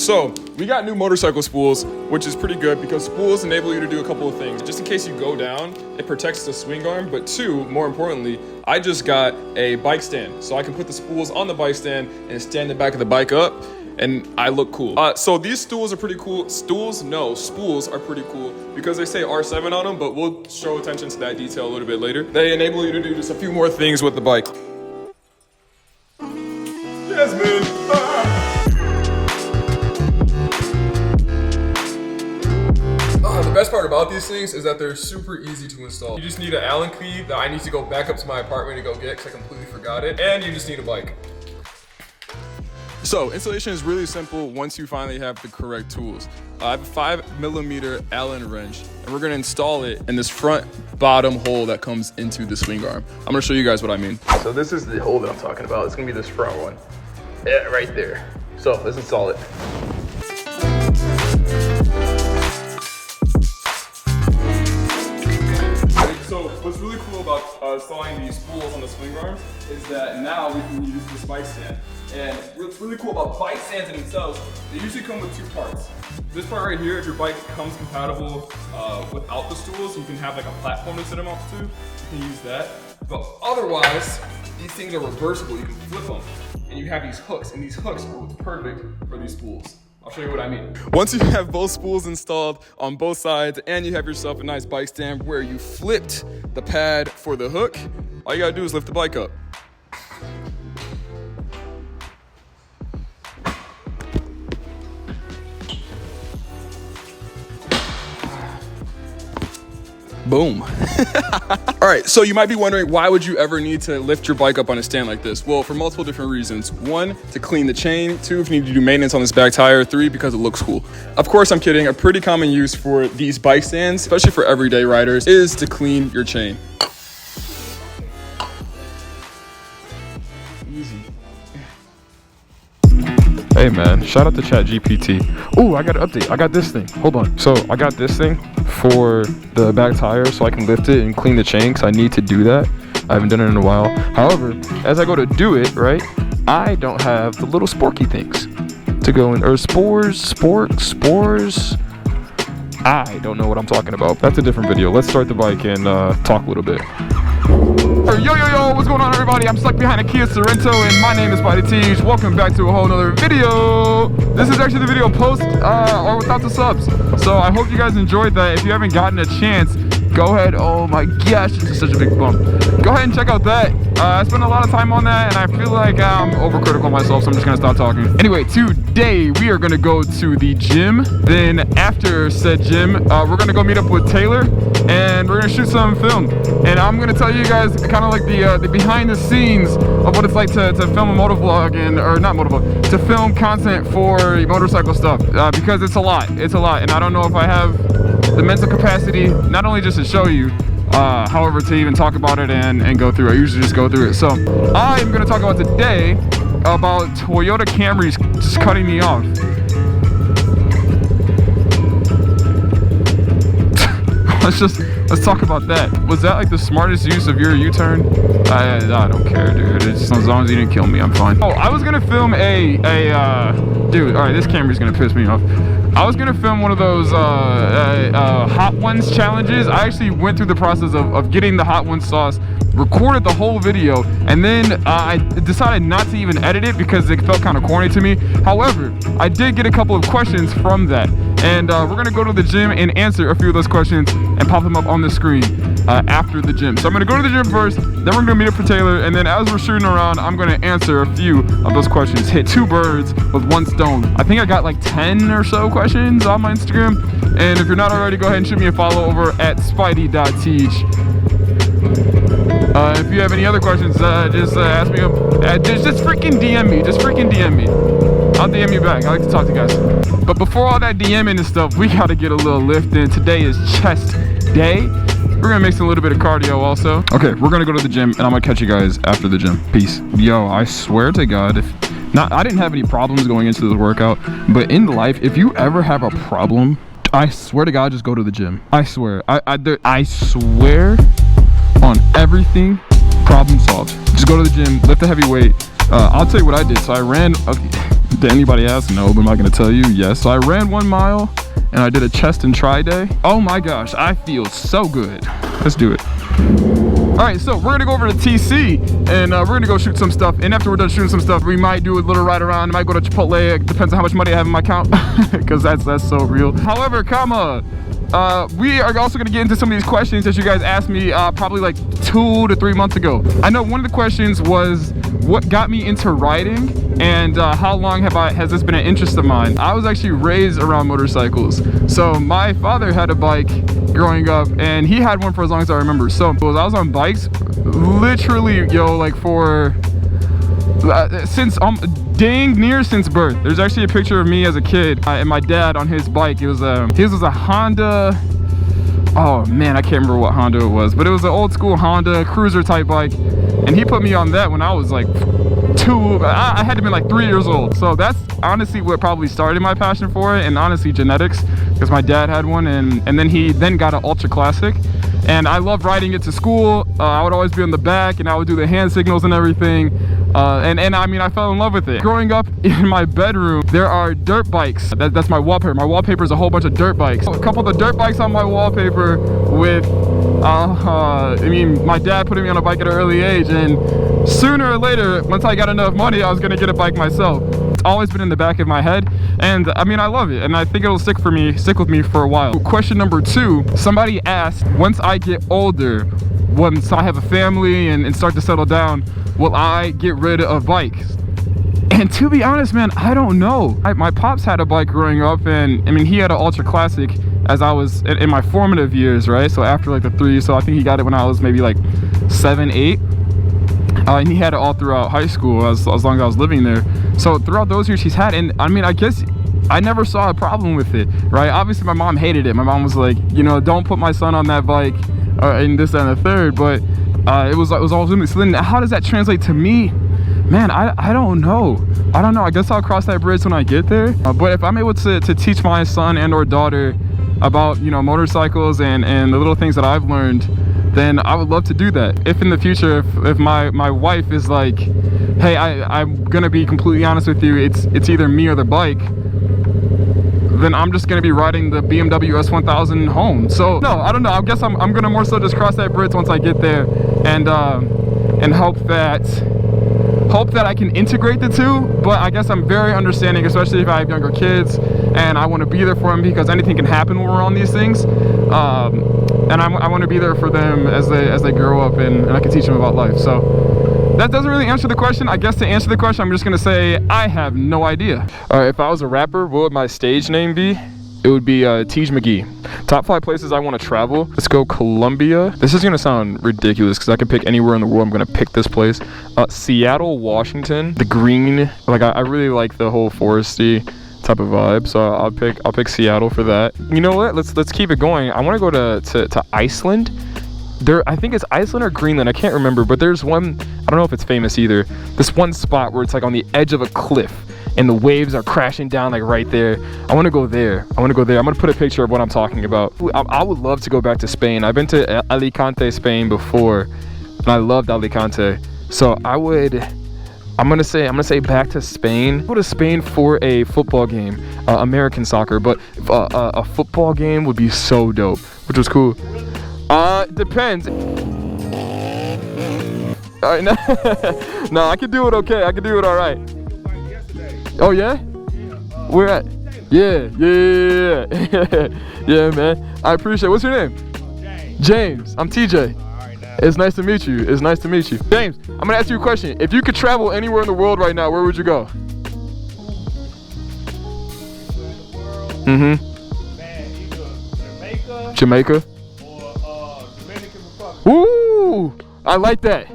So we got new motorcycle spools, which is pretty good because spools enable you to do a couple of things. Just in case you go down, it protects the swing arm, but two, more importantly, I just got a bike stand. So I can put the spools on the bike stand and stand the back of the bike up, and I look cool. So these stools are pretty cool. Spools are pretty cool because they say R7 on them, but we'll show attention to that detail a little bit later. They enable you to do just a few more things with the bike. Yes, man. The best part about these things is that they're super easy to install. You just need an Allen key that I need to go back up to my apartment to go get because I completely forgot it, and you just need a bike. So installation is really simple once you finally have the correct tools. I have a 5mm Allen wrench, and we're gonna install it in this front bottom hole that comes into the swing arm. I'm gonna show you guys what I mean. So this is the hole that I'm talking about. It's gonna be this front one. Yeah, right there. So let's install it. So what's really cool about installing these spools on the swing arms is that now we can use this bike stand. And what's really cool about bike stands in themselves, they usually come with two parts. This part right here, if your bike comes compatible without the stools, you can have like a platform to sit them off to. You can use that. But otherwise, these things are reversible. You can flip them. And you have these hooks, and these hooks are what's perfect for these spools. I'll show you what I mean. Once you have both spools installed on both sides and you have yourself a nice bike stand where you flipped the pad for the hook, all you gotta do is lift the bike up. Boom. All right, so you might be wondering, why would you ever need to lift your bike up on a stand like this? Well, for multiple different reasons. One, to clean the chain. Two, if you need to do maintenance on this back tire. Three, because it looks cool. Of course, I'm kidding. A pretty common use for these bike stands, especially for everyday riders, is to clean your chain. Easy. Hey man, shout out to ChatGPT. Ooh, I got an update. I got this thing. Hold on. So I got this thing for the back tire so I can lift it and clean the chain because I need to do that. I haven't done it in a while. However, as I go to do it, right, I don't have the little sporky things to go in, or spores. I don't know what I'm talking about. That's a different video. Let's start the bike and talk a little bit. Yo, what's going on everybody? I'm stuck behind a Kia Sorento and my name is Deej. Welcome back to a whole nother video. This is actually the video post or without the subs. So I hope you guys enjoyed that. If you haven't gotten a chance, go ahead. Oh my gosh, this is such a big bump. Go ahead and check out that. I spent a lot of time on that and I feel like I'm overcritical myself, so I'm just gonna stop talking. Anyway, today we are gonna go to the gym. Then after said gym, we're gonna go meet up with Taylor and we're gonna shoot some film. And I'm gonna tell you guys kind of like the behind the scenes of what it's like to film a motovlog to film content for motorcycle stuff, because it's a lot, and I don't know if I have the mental capacity, not only just to show you, however, to even talk about it and go through it. I usually just go through it. So I am gonna talk about today about Toyota Camrys just cutting me off. Let's talk about that. Was that like the smartest use of your U-turn? I don't care, dude. It's just, as long as you didn't kill me, I'm fine. Oh, I was gonna film dude, all right, this camera's gonna piss me off. I was gonna film one of those Hot Ones challenges. I actually went through the process of getting the Hot Ones sauce, recorded the whole video, and then I decided not to even edit it because it felt kind of corny to me. However, I did get a couple of questions from that, and we're gonna go to the gym and answer a few of those questions and pop them up on the screen after the gym. So I'm gonna go to the gym first, then we're gonna meet up for Taylor, and then as we're shooting around, I'm gonna answer a few of those questions. Hit two birds with one stone. I think I got like 10 or so questions on my Instagram, and if you're not already, go ahead and shoot me a follow over at spidey.teach. If you have any other questions, just ask me. Just freaking DM me. Just freaking DM me. I'll DM you back. I like to talk to you guys. But before all that DMing and stuff, we gotta get a little lift in. Today is chest day. We're gonna mix in a little bit of cardio also. Okay, we're gonna go to the gym, and I'm gonna catch you guys after the gym. Peace. Yo, I swear to God, I didn't have any problems going into this workout, but in life, if you ever have a problem, I swear to God, just go to the gym. I swear. I swear on everything, problem solved. Just go to the gym, lift a heavy weight. I'll tell you what I did. So I ran, Did anybody ask? No, but am I gonna tell you? Yes. So I ran 1 mile and I did a chest and tri day. Oh my gosh, I feel so good. Let's do it. All right, so we're gonna go over to TC and we're gonna go shoot some stuff. And after we're done shooting some stuff, we might do a little ride around. Might go to Chipotle. It depends on how much money I have in my account, because that's so real. However, we are also gonna get into some of these questions that you guys asked me probably like 2 to 3 months ago. I know one of the questions was what got me into riding and how long has this been an interest of mine. I was actually raised around motorcycles. So my father had a bike growing up and he had one for as long as I remember. So I was on bikes literally, like for since dang near since birth. There's actually a picture of me as a kid and my dad on his bike. It was his was a Honda. Oh man, I can't remember what Honda it was, but it was an old school Honda cruiser type bike, and he put me on that when I was like I had to be like 3 years old. So that's honestly what probably started my passion for it, and honestly genetics, because my dad had one, and then he got an ultra classic, and I loved riding it to school. I would always be on the back and I would do the hand signals and everything, and I mean, I fell in love with it. Growing up in my bedroom, there are dirt bikes. That's my wallpaper. My wallpaper is a whole bunch of dirt bikes. A couple of the dirt bikes on my wallpaper with I mean, my dad putting me on a bike at an early age, and sooner or later, once I got enough money, I was gonna get a bike myself. It's always been in the back of my head, and I mean, I love it, and I think it'll stick with me for a while. Question number 2, somebody asked, once I get older, once I have a family and start to settle down, will I get rid of bikes? And to be honest, man, I don't know. My pops had a bike growing up, and I mean, he had an ultra classic as I was in my formative years, right? So after like the 3, so I think he got it when I was maybe like 7, 8. And he had it all throughout high school as long as I was living there. So throughout those years he's had, and I mean, I guess I never saw a problem with it, right? Obviously my mom hated it. My mom was like, don't put my son on that bike, and this and the third, but it was always with me. So then how does that translate to me? Man, I don't know. I guess I'll cross that bridge when I get there. But if I'm able to teach my son and or daughter about motorcycles and the little things that I've learned, then I would love to do that. If in the future, if my wife is like, hey, I'm gonna be completely honest with you, it's either me or the bike, then I'm just gonna be riding the BMW S1000 home. So no, I don't know. I guess I'm gonna more so just cross that bridge once I get there, and hope that I can integrate the two. But I guess I'm very understanding, especially if I have younger kids and I want to be there for them, because anything can happen when we're on these things, and I want to be there for them as they grow up, and I can teach them about life. So that doesn't really answer the question. I guess to answer the question, I'm just gonna say I have no idea. All right, if I was a rapper, what would my stage name be? It would be Deej McGee. Top 5 places I want to travel. Let's go Colombia. This is gonna sound ridiculous because I can pick anywhere in the world. I'm gonna pick this place. Seattle, Washington. The green, like I really like the whole foresty type of vibe, so I'll pick Seattle for that. You know what? Let's keep it going. I want to go to Iceland. I think it's Iceland or Greenland. I can't remember, but there's one. I don't know if it's famous either. This one spot where it's like on the edge of a cliff, and the waves are crashing down like right there. I want to go there. I'm gonna put a picture of what I'm talking about. I would love to go back to Spain. I've been to Alicante, Spain before, and I loved Alicante. So I'm gonna say back to Spain. Go to Spain for a football game, American soccer, but a football game would be so dope, which was cool. Depends. All right, no, I can do it okay. I can do it all right. Oh yeah? Where at? Yeah. Yeah, man. I appreciate it. What's your name? James. I'm TJ. It's nice to meet you. James, I'm gonna ask you a question. If you could travel anywhere in the world right now, where would you go? Man, either Jamaica? or Dominican Republic. Ooh, I like that.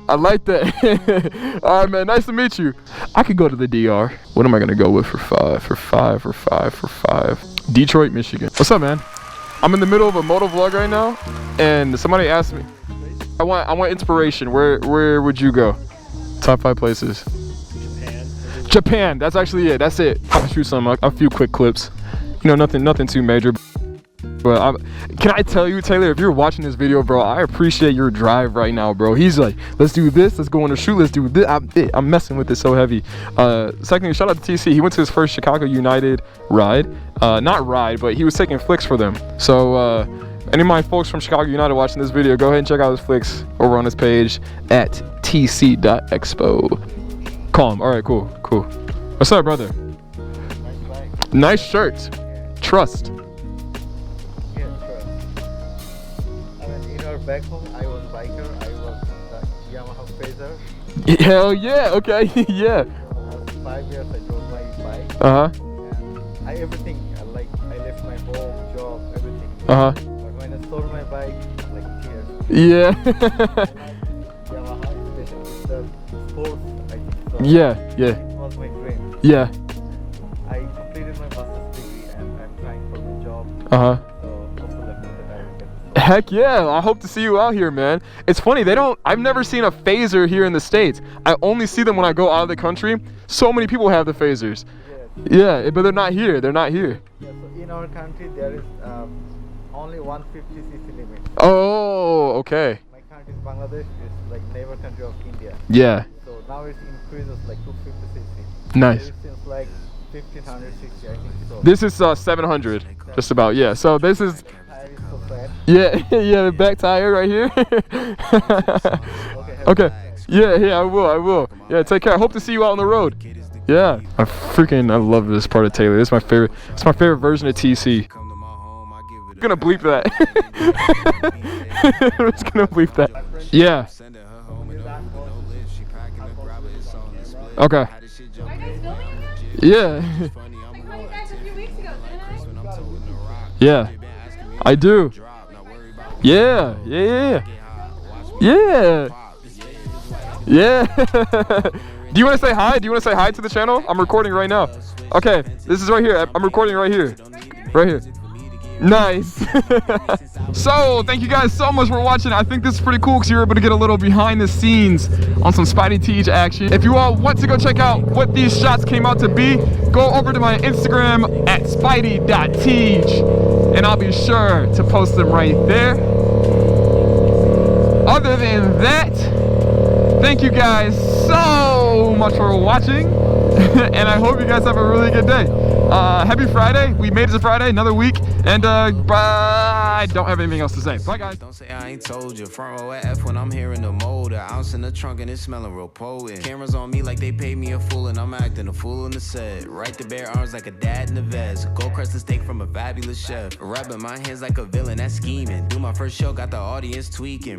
All right, man, nice to meet you. I could go to the DR. What am I gonna go with for five? Detroit, Michigan. What's up, man? I'm in the middle of a MOTOVLOG right now, and somebody asked me, I want inspiration. Where would you go? Top 5 places. Japan. That's actually it. That's it. I'll shoot a few quick clips. Nothing too major. But can I tell you, Taylor, if you're watching this video, bro, I appreciate your drive right now, bro. He's like, let's do this, let's go on a shoot, let's do this. I'm messing with it so heavy. Secondly, shout out to TC. He went to his first Chicago United ride. Not ride, but he was taking flicks for them. So any of my folks from Chicago United watching this video, go ahead and check out his flicks over on his page at tc.expo. Calm. All right, cool. What's up, brother? Nice bike. Nice shirt. Trust. Yeah, sure. I mean, back home, I was biker. I was the Yamaha Phaser. Hell yeah. Okay. Yeah. 5 years I drove my bike. And Everything. I left my home, job, everything. But when I sold my bike, like tears. Yeah. Yamaha, especially with the sports, I think so. Yeah. It was my dream. Yeah. I completed my master's degree and I'm trying for my job. So hopefully after that I will get this. Heck yeah. I hope to see you out here, man. It's funny, I've never seen a phaser here in the States. I only see them when I go out of the country. So many people have the phasers. Yeah, but they're not here. Yeah, so in our country there is only 150cc limit. Oh, okay. My country is Bangladesh, it's like neighbor country of India. Yeah. So now it's increases like 250cc. Nice. It seems like 1500cc, I think so. This is 700, just about. Yeah. So this is. Tire is so fat. Yeah, yeah. The back tire right here. Okay. Yeah. I will. Yeah. Take care. I hope to see you out on the road. Yeah. I love this part of Taylor. This is my favorite. It's my favorite version of TC. I'm gonna bleep that. I'm just gonna bleep that. Yeah. Okay. Are you guys filming? Yeah. I saw you guys a few weeks ago, didn't I? Yeah. I do. Yeah. Do you want to say hi? Do you want to say hi to the channel? I'm recording right now. Okay, this is right here. I'm recording right here. Right here. Nice. So, thank you guys so much for watching. I think this is pretty cool because you're able to get a little behind the scenes on some Spidey Deej action. If you all want to go check out what these shots came out to be, go over to my Instagram at spidey.teej and I'll be sure to post them right there. Other than that, thank you guys so much for watching and I hope you guys have a really good day. Happy Friday. We made it to Friday, another week, and I don't have anything else to say. Bye guys. Don't say I ain't told you. Front row at F when I'm hearing the motor. Ounce in the trunk and it's smelling real potent. Cameras on me like they paid me a fool and I'm acting a fool in the set. Right to bare arms like a dad in the vest. Gold crusted steak from a fabulous chef. Rubbing my hands like a villain that's scheming. Do my first show, got the audience tweaking.